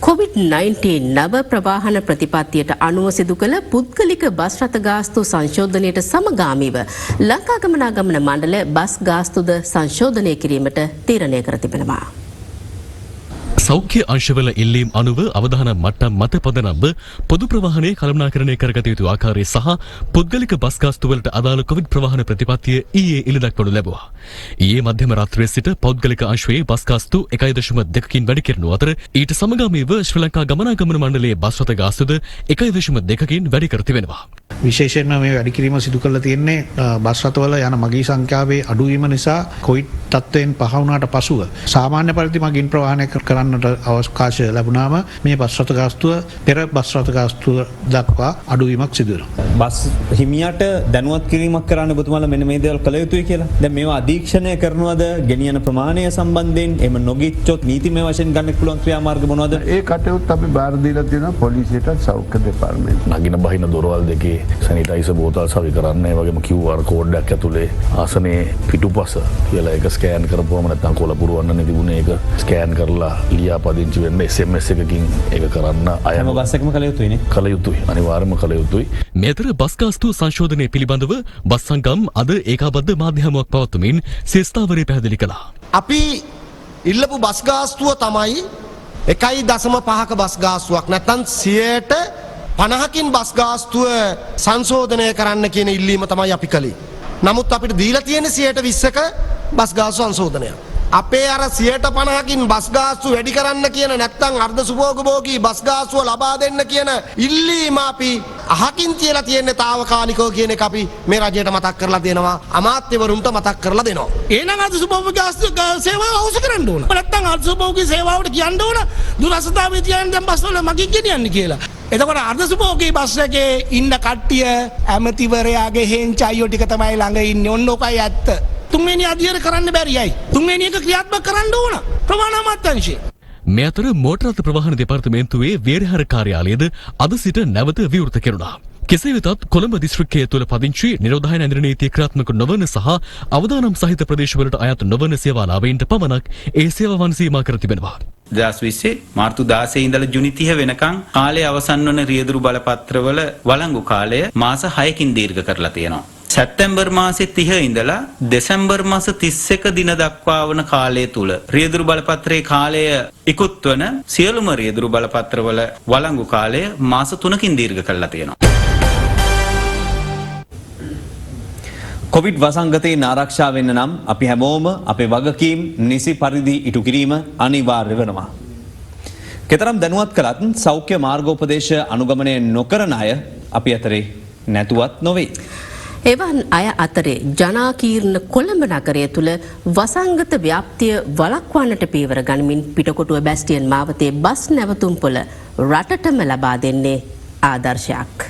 COVID-19 නව ප්‍රවාහන ප්‍රතිපත්තියට අනුව සිදු කළ පුද්ගලික බස් රථ ගාස්තු සංශෝධනයට සමගාමීව ලංකා ගමනාගමන මණ්ඩල බස් ගාස්තුද සංශෝධනය කිරීමට තීරණය කර තිබෙනවා. සෞඛ්‍ය අංශවල ඉල්ලීම් අනුව අවධාන මට්ටම් මත පදනම්ව පොදු ප්‍රවාහනයේ කළමනාකරණය කරගත යුතු ආකාරය සහ පුද්ගලික බස් ගාස්තුවලට අදාළ කොවිඩ් ප්‍රවාහන ප්‍රතිපත්තිය ඊයේ ඉලදක්වනු ලැබුවා. ඊයේ මධ්‍යම රාත්‍රියේ සිට පෞද්ගලික අංශයේ බස් ගාස්තු 1.2කින් වැඩි කරනු අතර ඊට සමගාමීව ශ්‍රී ලංකා ගමනාගමන මණ්ඩලයේ බස් රථ ගාස්තුද 1.2කින් වැඩි කර තිබෙනවා. විශේෂයෙන්ම මේ වැඩි කිරීම සිදු කරලා තියෙන්නේ බස් රථවල යන මගී සංඛ්‍යාවේ අඩුවීම නිසා කොවිඩ් තත්ත්වයෙන් පහ වුණාට පසුව සාමාන්‍ය පරිදි මගින් ප්‍රවාහනය කරන්නට අවකාශය ලැබුණාම මේ බස් රථ ගාස්තුව පෙර බස් රථ ගාස්තුව දක්වා අඩුවීමක් සිදු වෙනවා. බස් හිමියට දැනුවත් කිරීමක් කරන්න ඔබතුමාලා මෙන්න මේ දේවල් කළ යුතුයි කියලා. දැන් මේවා අධීක්ෂණය කරනවද ගෙනියන ප්‍රමාණය සම්බන්ධයෙන් එහෙම නොගිච්චොත් නීතිමය වශයෙන් ගන්න පුළුවන් ක්‍රියාමාර්ග මොනවද? ඒ කටයුත්ත අපි බාර දීලා තියෙනවා පොලිසියට සෞඛ්‍ය දෙපාර්තමේන්තුවට. නගින බහින දොරවල් දෙකේ සැනිටයිසර් බෝතල් සවි කරන්න ඒ වගේම QR කෝඩ් එකක් ඇතුලේ ආසනයේ පිටුපස කියලා ඒක ස්කෑන් කරපුවම නැත්නම් කොළ පුරවන්නනේ තිබුණේ ඒක ස්කෑන් කරලා ලියාපදිංචි වෙන්න SMS එකකින් ඒක කරන්න අයම බස් එකම කළ යුතුයිනේ. කළ යුතුයි. අනිවාර්යයෙන්ම කළ යුතුයි. මෙතර බස් ගාස්තු සංශෝධනය පිළිබඳව බස් සංගම් අද ඒකාබද්ධ මාධ්‍යහමුවක් පවත්වමින් සියස්ථාවරය පැහැදිලි කළා. අපි ඉල්ලපු බස් ගාස්තුව තමයි 1.5ක බස් ගාස්තුවක් නැත්නම් 50කින් බස් ගාස්තුව සංශෝධනය කරන්න කියන ඉල්ලීම තමයි අපි කළේ. නමුත් අපිට දීලා තියෙන 20ක බස් ගාස්තු සංශෝධනයක්. අපේ අර 50කින් බස් ගාස්තු වැඩි කරන්න කියන නැත්නම් අර්ධ සුභෝගභෝගී බස් ගාස්තුව ලබා දෙන්න කියන ඉල්ලීම අපි අහකින් තියලා තියෙන්නේ తాවකාලිකව කියන එක අපි මේ රජයට මතක් කරලා දෙනවා. අමාත්‍යවරුන්ට මතක් කරලා දෙනවා. එහෙනම් අර්ධ සුභෝගී ගාස්තු සේවාව අවශ්‍ය කරන්න ඕන. නැත්නම් අර්ධ සුභෝගී සේවාවට කියන්න ඕන දුරස්ථතාවයේ තියන්න දැන් බස් වල මගින් ගෙනියන්නේ කියලා. එතකොට අර්ධ සුභෝගී බස් එකේ ඉන්න කට්ටිය ඇමතිවරයාගේ හෙන්චි අයියෝ ටික තමයි ළඟ ඉන්නේ. ඔන්න ඔකයි ඇත්ත. තුන්වෙනි අධ්‍යයන කරන්න බැරියයි. තුන්වෙනි එක ක්‍රියාත්මක කරන්න ඕන. ප්‍රමාණ අමාත්‍යාංශය. මේ අතර මෝටර් රථ ප්‍රවාහන දෙපාර්තමේන්තුවේ වේරහර කාර්යාලයද අද සිට නැවත විවෘත කෙරුණා. කෙසේ වෙතත් කොළඹ දිස්ත්‍රික්කය තුළ පදිංචි නිරෝධායන ඇඳින නීතිය ක්‍රියාත්මක නොවන සහ අවදානම් සහිත ප්‍රදේශවලට අයත් නොවන සේවාලාභීන්ට පමණක් ඒ සේවාවන් සීමා කර තිබෙනවා. 2020 මාර්තු 16 ඉඳලා ජුනි 30 වෙනකන් කාලය අවසන් වන රියදුරු බලපත්‍රවල වළංගු කාලය මාස 6කින් දීර්ඝ කරලා තියෙනවා. සැප්තැම්බර් මාසේ 30 ඉඳලා දෙසැම්බර් මාස 31 දින දක්වා වන කාලය තුල රියදුරු බලපත්‍රයේ කාලය ඉක්ුත් වන සියලුම රියදුරු බලපත්‍රවල වළංගු කාලය මාස 3කින් දීර්ඝ කරලා තියෙනවා. කොවිඩ් වසංගතයෙන් ආරක්ෂා වෙන්න නම් අපි හැමෝම අපේ වගකීම් නිසි පරිදි ඉටු කිරීම අනිවාර්ය වෙනවා. කෙතරම් දැනුවත් කළත් සෞඛ්‍ය මාර්ගෝපදේශ අනුගමනය නොකරන අය අපි අතරේ නැතුවත් නොවේ. එවන් අය අතරේ ජනාකීර්ණ කොළඹ නගරය තුළ වසංගත ව්‍යාප්තිය වළක්වන්නට පීවර ගනිමින් පිටකොටුව බැස්ටියන් මාවතේ බස් නැවතුම් පොළ රටටම ලබා දෙන්නේ ආදර්ශයක්.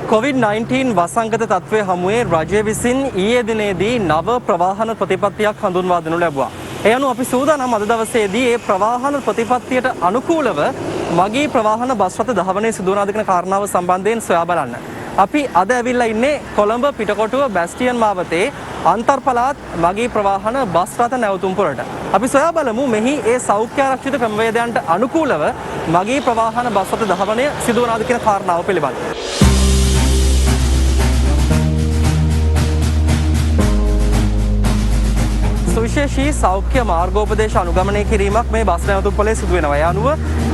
COVID-19 වසංගත තත්ත්වය හමුවේ රජය විසින් ඊයේ දිනේදී නව ප්‍රවාහන ප්‍රතිපත්තියක් හඳුන්වා දෙනු ලැබුවා. ඒ අනුව අපි සූදානම් අද දවසේදී මේ ප්‍රවාහන ප්‍රතිපත්තියට අනුකූලව මගී ප්‍රවාහන බස් රථ ධාවනය සිදුවන කියන කාරණාව සම්බන්ධයෙන් සොයා බලන්න. අපි අද ඇවිල්ලා ඉන්නේ කොළඹ පිටකොටුව බැස්ටියන් මාවතේ අන්තර් පළාත් මගී ප්‍රවාහන බස් රථ නැවතුම් පුරට. අපි සොයා බලමු මෙහි ඒ සෞඛ්‍ය ආරක්ෂිත ක්‍රමවේදයන්ට අනුකූලව මගී ප්‍රවාහන බස් රථ ධාවනය සිදුවන කියන කාරණාව පිළිබඳව. සුවිශේෂී සෞඛ්‍ය මාර්ගෝපදේශ අනුගමනය කිරීමක් මේ බස් නැවතුම් පොලේ සිදු වෙනවා. ඒ අනුව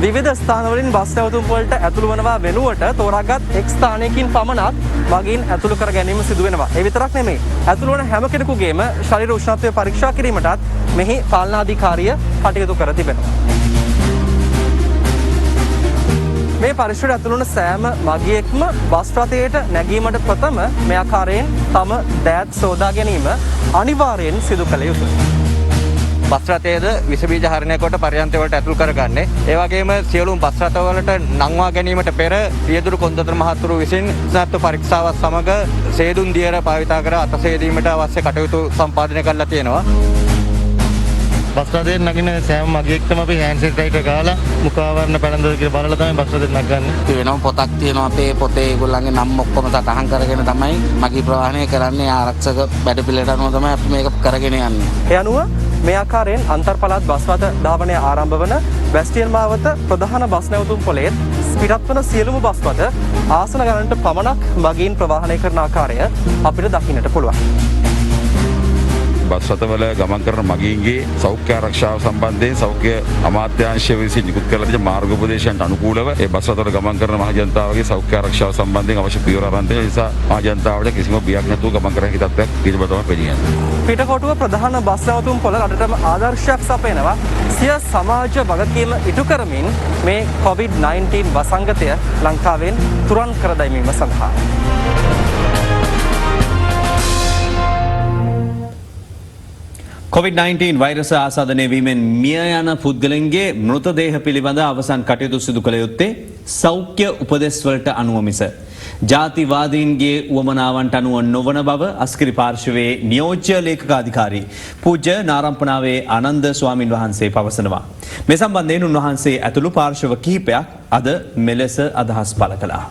විවිධ ස්ථානවලින් බස් නැවතුම් පොලට ඇතුළු වනවා වෙනුවට තෝරාගත් එක් ස්ථානයකින් පමණක් මගින් ඇතුළු කර ගැනීම සිදු වෙනවා. ඒ විතරක් නෙමෙයි. ඇතුළු වන හැම කෙනෙකුගේම ශරීර උෂ්ණත්වය පරීක්ෂා කිරීමටත් මෙහි පාලනාධිකාරිය කටයුතු කර තිබෙනවා. මේ පරිසරයට ඇතුළු වන සෑම මගියෙක්ම බස් රථයට නැගීමට ප්‍රථම මේ ආකාරයෙන් තම දෑත් සෝදා ගැනීම අනිවාර්යෙන් සිදු කළ යුතුයි. බස් රථයේද විස බීජ හරණය කොට පර්යන්තය වලට ඇතුල් කරගන්නේ. ඒ වගේම සියලුම බස් රථවලට නංවා ගැනීමට පෙර රියදුරු කොන්දතර මහතුරු විසින් ස්නාත්ව පරීක්ෂාවත් සමග සේදුන් දියර භාවිතා කර අතසේදීමට අවශ්‍ය කටයුතු සම්පාදනය කරලා තියෙනවා. බස් රථයෙන් නගින සෑම මගියෙක්ටම අපි හෑන්ඩ් සැනිටයිසර් ගාලා මුඛාවරණ පැළඳද කියලා බලලා තමයි බස් රථයෙන් නගන්නේ. වෙනම පොතක් තියෙනවා අපේ පොතේ ඒගොල්ලන්ගේ නම් ඔක්කොම සටහන් කරගෙන තමයි මගී ප්‍රවාහනය කරන්නේ. ආරක්ෂක වැඩපිළිවෙලට අනුව තමයි අපි මේක කරගෙන යන්නේ. ඒ අනුව මේ ආකාරයෙන් අන්තර් පළාත් බස් රථ ධාවනය ආරම්භ වන බැස්ටියන් මාවත ප්‍රධාන බස් නැවතුම් පොලේ පිටත් වන සියලුම බස් රථ ආසන ගණනට පමණක් මගීන් ප්‍රවාහනය කරන ආකාරය අපිට දකින්නට පුළුවන්. බස් රථවල ගමන් කරන මගීන්ගේ සෞඛ්‍ය ආරක්ෂාව සම්බන්ධයෙන් සෞඛ්‍ය අමාත්‍යාංශය විසින් නිකුත් කරලා තියෙන මාර්ගෝපදේශයන්ට අනුකූලව ඒ බස් රථවල ගමන් කරන මහ ජනතාවගේ සෞඛ්‍ය ආරක්ෂාව සම්බන්ධයෙන් අවශ්‍ය පියවර අරන් තියෙන නිසා මහ ජනතාවට කිසිම බියක් නැතුව ගමන් කර හැකි තත්ත්වයක් ඊට බතම පෙළියන්නේ. පිටකොටුව ප්‍රධාන බස් නැවතුම් පොළ රටටම ආදර්ශයක් සපයනවා. සිය සමාජ වගකීම ඉටු කරමින් මේ COVID-19 වසංගතය ලංකාවෙන් තුරන් කර දැමීම සඳහා. COVID-19 වෛරස ආසාදනය වීමෙන් මිය යන පුද්ගලයන්ගේ මෘතදේහ පිළිබඳ අවසන් කටයුතු සිදු කළ යුත්තේ සෞඛ්‍ය උපදෙස් වලට අනුව මිස ජාතිවාදීන්ගේ උවමනාවන්ට අනුව නොවන බව අස්කිරි පාර්ශවයේ නියෝජ්‍ය ලේකකාධිකාරී පූජ්‍ය නාරම්පනාවේ ආනන්ද ස්වාමින් වහන්සේ පවසනවා. මේ සම්බන්ධයෙන් උන්වහන්සේ ඇතුළු පාර්ශව කිහිපයක් අද මෙලෙස අදහස් පළ කළා.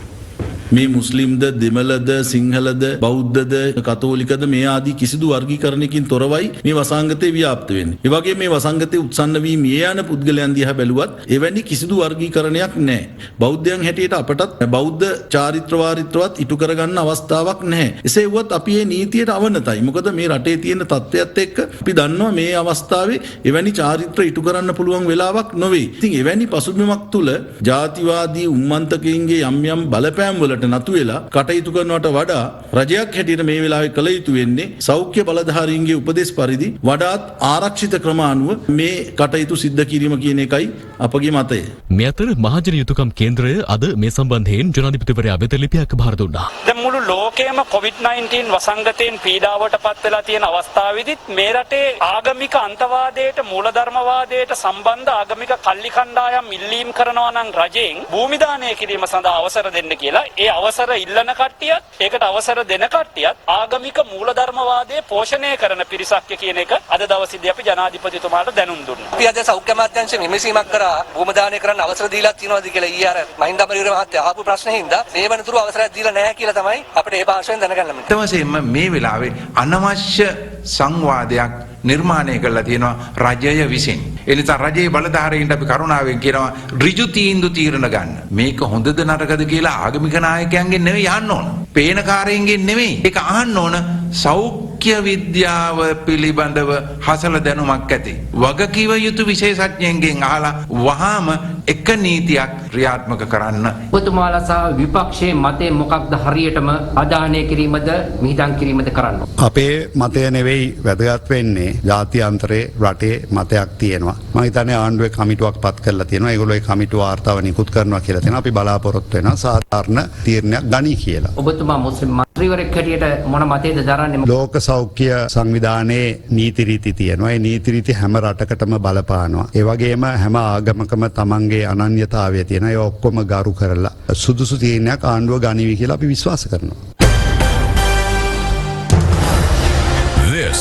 මේ මුස්ලිම්ද දෙමළද සිංහලද බෞද්ධද කතෝලිකද මේ ආදී කිසිදු වර්ගීකරණයකින් තොරවයි මේ වසංගතේ ව්‍යාප්ත වෙන්නේ. ඒ වගේ මේ වසංගතේ උත්සන්න වී මිය යන පුද්ගලයන් දිහා බැලුවත් එවැනි කිසිදු වර්ගීකරණයක් නැහැ. බෞද්ධයන් හැටියට අපටත් බෞද්ධ චාරිත්‍ර වාරිත්‍රවත් ඉටු කරගන්න අවස්ථාවක් නැහැ. එසේ වුවත් අපි මේ නීතියට අවනතයි. මොකද මේ රටේ තියෙන තත්ත්වයත් එක්ක අපි දන්නවා මේ අවස්ථාවේ එවැනි චාරිත්‍ර ඉටු කරන්න පුළුවන් වෙලාවක් නොවේ. ඉතින් එවැනි පසුබිමක් තුල ජාතිවාදී උම්මන්තකයින්ගේ යම් යම් බලපෑම් වලට නතු වෙලා කටයුතු කරනවට වඩා රජයක් හැටියට මේ වෙලාවේ කළ යුතු වෙන්නේ සෞඛ්‍ය බලධාරීන්ගේ උපදෙස් පරිදි වඩාත් ආරක්ෂිත ක්‍රම අනුව මේ කටයුතු සිද්ධ කිරීම කියන එකයි අපගේ මතය. මේ අතර මහජන යුතුකම් කේන්ද්‍රය අද මේ සම්බන්ධයෙන් ජනාධිපතිවරයා වෙත ලිපියක් බාර දුන්නා. දැන් මුළු ලෝකයේම COVID-19 වසංගතයෙන් පීඩාවට පත් වෙලා තියෙන අවස්ථාවේදීත් මේ රටේ ආගමික අන්තවාදයට මූලධර්මවාදයට සම්බන්ධ ආගමික කල්ලි කණ්ඩායම් ඉල්ලීම් කරනවා නම් රජයෙන් භූමි දානය කිරීම සඳහා අවසර දෙන්න කියලා ඒ අවසර ඉල්ලන කට්ටියත් ඒකට අවසර දෙන කට්ටියත් ආගමික මූලධර්මවාදයේ පෝෂණය කරන පිරිසක් කියන එක අද දවසේදී අපි ජනාධිපතිතුමාට දැනුම් දුන්නා. අපි අද සෞඛ්‍ය අමාත්‍යාංශයෙන් විමසීමක් කරා භූමි දානය කරන්න අවසර දීලා තියෙනවද කියලා ඊයේ අර මහින්ද අමරවීර මහත්තයා අහපු ප්‍රශ්නේ හින්දා මේ වෙනතුරු අවසරයක් දීලා නැහැ කියලා තමයි අපිට ඒ පාර්ශ්වයෙන් දැනගන්න ලැබෙන්නේ. ඊටවසෙම මේ වෙලාවේ අනවශ්‍ය සංවාදයක් නිර්මාණය කරලා තියෙනවා රජය විසින්. ඒ නිසා රජයේ බලධාරීන්ට අපි කරුණාවෙන් කියනවා ඍජු තීන්දුව තීරණ ගන්න. මේක හොඳද නරකද කියලා ආගමික නායකයන්ගෙන් නෙවෙයි අහන්න ඕන. පේනකාරයින්ගෙන් නෙවෙයි. ඒක අහන්න ඕන සෞඛ්‍ය විද්‍යාව පිළිබඳව හසල දැනුමක් ඇති වගකිව යුතු විශේෂඥයන්ගෙන් අහලා වහාම එක නීතියක් ක්‍රියාත්මක කරන්න. ඔබතුමාලා සහ විපක්ෂයේ මතය මොකක්ද හරියටම අධානය කිරීමද මිහිදන් කිරීමද කරන්න. අපේ මතය නෙවෙයි වැදගත් වෙන්නේ ජාත්‍යන්තරේ රටේ මතයක් තියෙනවා. මම හිතන්නේ ආණ්ඩුවේ කමිටුවක් පත් කරලා තියෙනවා. ඒගොල්ලෝ ඒ කමිටුව වාර්තාව නිකුත් කරනවා කියලා තියෙනවා. අපි බලාපොරොත්තු වෙනවා සාධාරණ තීරණයක් ගනී කියලා. ඔබතුමා මුස්ලිම් මන්ත්‍රීවරයෙක් හැටියට මොන මතයද දරන්නේ? ලෝක සෞඛ්‍ය සංවිධානයේ නීති රීති තියෙනවා. ඒ නීති රීති හැම රටකටම බලපානවා. ඒ වගේම හැම ආගමකම තමන්ගේ අනන්‍යතාවය තියෙනවා. ඒ ඔක්කොම ගරු කරලා සුදුසු තීරණයක් ආණ්ඩුව ගනිවි කියලා අපි විශ්වාස කරනවා. This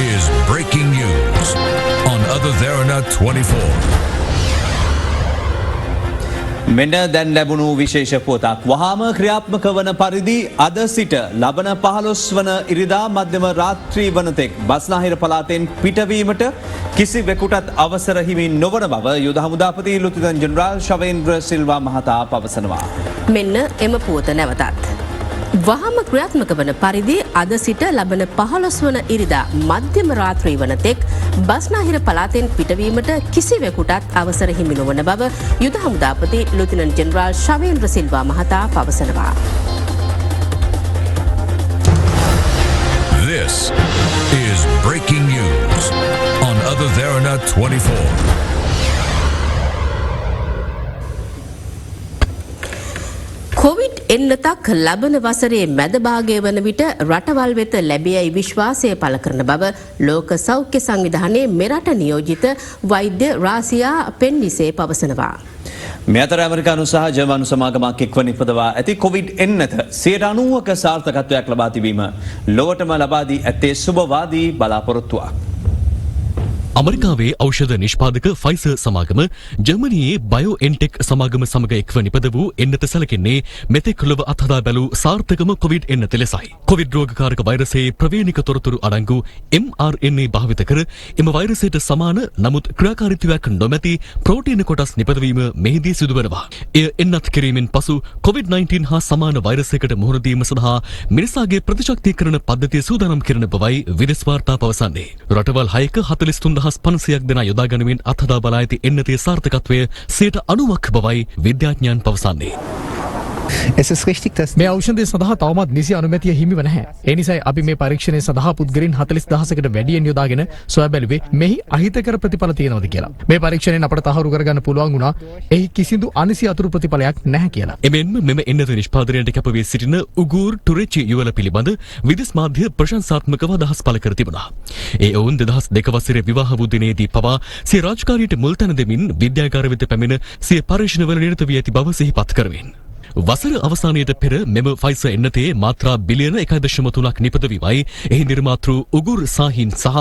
is breaking news on Other Therana 24. මෙන්න දැන් ලැබුණු විශේෂ පුවතක්. වහාම ක්‍රියාත්මක වන පරිදි අද සිට ලබන 15 වන ඉරිදා මධ්‍යම රාත්‍රී වනතෙක් බස්නාහිර පළාතෙන් පිටවීමට කිසිවෙකුටත් අවසර හිමි නොවන බව යුද හමුදාපති ලුතිනන්ට් ජෙනරාල් ශවේන්ද්‍ර සිල්වා මහතා පවසනවා. මෙන්න එම පුවත නැවතත්. වහම ක්‍රියාත්මක වන පරිදි අද සිට ලබන 15 වන ඉරිදා මධ්‍යම රාත්‍රී වනතෙක් බස්නාහිර පළාතෙන් පිටවීමට කිසිවෙකුටත් අවසර හිමි නොවන බව යුද හමුදාපති ලුතිනන්ට් ජෙනරාල් ශවේන්ද්‍ර සිල්වා මහතා පවසනවා. This is breaking news on Other Therana 24. Covid එන්නතක් ලබන වසරේ මැද භාගය වන විට රටවල් වෙත ලැබියයි විශ්වාසය පළ කරන බව ලෝක සෞඛ්‍ය සංවිධානයේ මෙරට නියෝජිත වෛද්‍ය රාසියා පෙන්නිසේ පවසනවා. මේ අතර ඇමරිකානු සහ ජර්මනු සමාගමක් එක්ව නිපදවා ඇති කොවිඩ් එන්නත 90%ක සාර්ථකත්වයක් ලබා තිබීම ලොවටම ලබා දී ඇත්තේ සුබවාදී බලාපොරොත්තුවක්. අමරිකාවේ ඖෂධ නිෂ්පාදක ෆයිසර් සමාගම ජර්මනියේ බයෝඑන්ටෙක් සමාගම සමග එක්ව නිපද වූ එන්නත සැලකෙන්නේ මෙතෙක් ලොව අත්හදා බැලූ සාර්ථකම කොවිඩ් එන්නත ලෙසයි. කොවිඩ් රෝගකාරක වෛරසයේ ප්‍රවේණික තොරතුරු අඩංගු mRNA භාවිත කර එම වෛරසයට සමාන නමුත් ක්‍රියාකාරීත්වයක් නොමැති ප්‍රෝටීන කොටස් නිපදවීම මෙහිදී සිදුවනවා. එය එන්නත් කිරීමෙන් පසු COVID-19 හා සමාන වෛරසයකට මුහුණ දීම සඳහා මිනිසාගේ ප්‍රතිශක්තිකරණ පද්ධතිය සූදානම් කරන බවයි විදෙස් වාර්තා පවසන්නේ. රටවල් 6ක 43,500ක් දෙනා යොදා ගනිමින් අත්හදා බලා ඇති එන්නතේ සාර්ථකත්වය 90%ක් බවයි විද්‍යාඥයන් පවසන්නේ. මේ ඖෂධය සඳහා තවමත් නිසි අනුමැතිය හිමිව නැහැ. ඒ නිසායි අපි මේ පරීක්ෂණය සඳහා පුද්ගලයන් 40000කට වැඩියෙන් යොදාගෙන සොයා බැලුවේ මෙහි අහිතකර ප්‍රතිඵල තියෙනවද කියලා. මේ පරීක්ෂණයෙන් අපට තහවුරු කරගන්න පුළුවන් වුණා එහි කිසිදු අනිසි අතුරු ප්‍රතිඵලයක් නැහැ කියලා. එමෙන්ම මෙම එන්නත නිෂ්පාදනයට කැප වී සිටින උගුර් ටුරෙචි යුවල පිළිබඳ විදෙස් මාධ්‍ය ප්‍රශංසාත්මකව අදහස් පළ කර තිබුණා. ඒ ඔවුන් 2002 වසරේ විවාහ වූ දිනේදී පවා සිය රාජකාරියට මුල් තැන දෙමින් විද්‍යාගාර වෙත පැමිණ සිය පරීක්ෂණවල නිරත වී ඇති බව සිහිපත් කරමින් වසර අවසානයට පෙර මෙම ෆයිසර් එන්නතේ මාත්‍රා බිලියන 1.3ක් නිපදවීමයි එහි නිර්මාතෘ උගුර් සාහින් සහ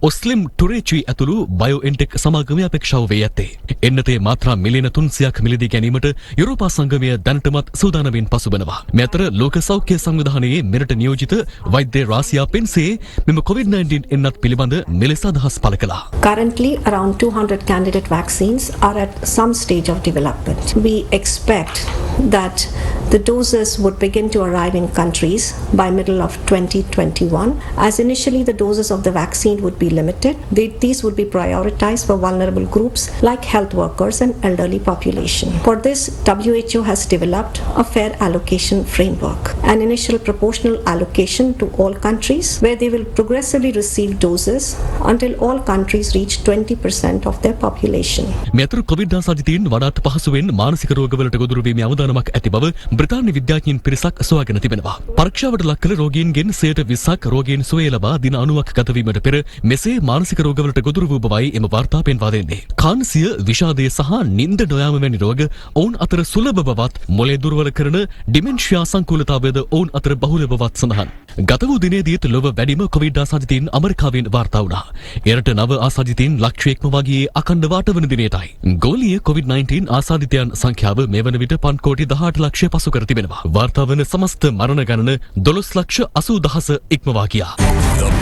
ඔස්ලිම් ටුරේචි ඇතුළු බයෝඑන්ටෙක් සමාගමේ අපේක්ෂාව වේ ඇත්තේ. එන්නතේ මාත්‍රා මිලියන 300ක් මිලදී ගැනීමට යුරෝපා සංගමය දැනටමත් සූදානමින් පසුබනවා. මේ අතර ලෝක සෞඛ්‍ය සංවිධානයේ මෙරට නියෝජිත වෛද්‍ය රාසියා පෙන්සේ මෙම COVID-19 එන්නත් පිළිබඳ මෙලෙස අදහස් පළ කළා. Currently, around 200 candidate vaccines are at some stage of development. We expect that the doses would begin to arrive in countries by middle of 2021. As initially the doses of the vaccine would be limited, these would be prioritized for vulnerable groups like health workers and elderly population. For this, WHO has developed a fair allocation framework, an initial proportional allocation to all countries where they will progressively receive doses until all countries reach 20% of their population. මෙතර Covid ආසාදිතයින් වඩාත් පහසුවෙන් මානසික රෝගවලට ගොදුරු වීමේ අවදානමක් ඇති බව බ්‍රිතාන්‍ය විද්‍යාඥයින් පිරිසක් සොයාගෙන තිබෙනවා. පරීක්ෂාවට ලක් කළ රෝගීන්ගෙන් 20%ක් රෝගීන් සුවය ලබා දින 90ක් ගත වීමට පෙර මෙසේ මානසික රෝගවලට ගොදුරු වූ බවයි එම වාර්තා පෙන්වා දෙන්නේ. කාන්සිය, විෂාදය සහ නිින්ද නොයාම වැනි රෝග ඔවුන් අතර සුලභ බවත් මොළේ දුර්වල කරන ඩිමෙන්ෂියා සංකූලතාවයද ඔවුන් අතර බහුල බවත් සඳහන්. ගත වූ දිනේදීත් ලොව වැඩිම කොවිඩ් ආසාදිතයින් ඇමරිකාවෙන් වාර්තා වුණා. එරට නව ආසාදිතයින් ලක්ෂයක්ම වගේ අඛණ්ඩ වාටවන දිනේටයි. ගෝලීය COVID-19 ආසාදිතයන් සංඛ්‍යාව මේ වන විට 5 කෝටි 18 ලක්ෂය පසු කර තිබෙනවා. වාර්තා වන සමස්ත මරණ ගණන 12 ලක්ෂ 80,000 ඉක්මවා ගියා.